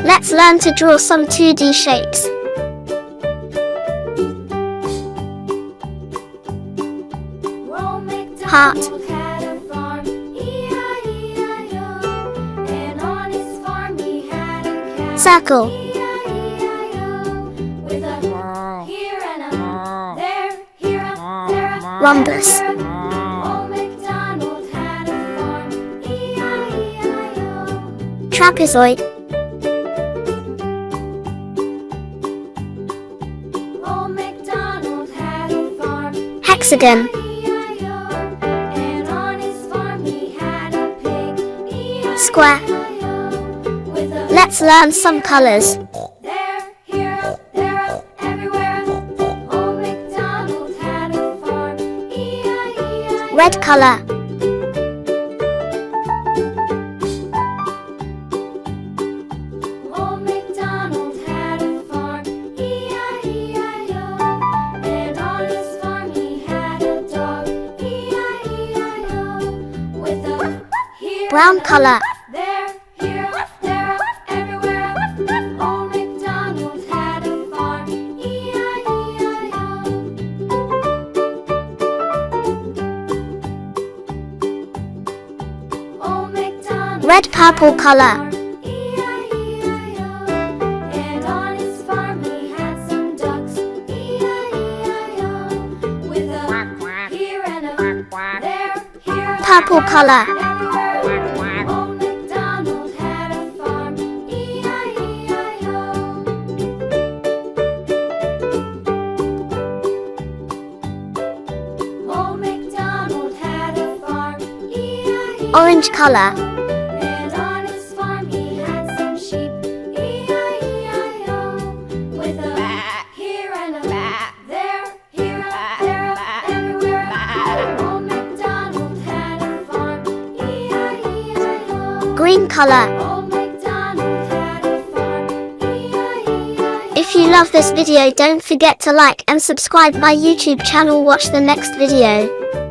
Let's learn to draw some 2D shapes. Heart. Circle. Rhombus. Trapezoid. Hexagon. Square. Let's learn some colors. Red color. Brown color. Red purple color. Purple color. Orange color. Green color. If you love this video, don't forget to like and subscribe my YouTube channel. Watch the next video.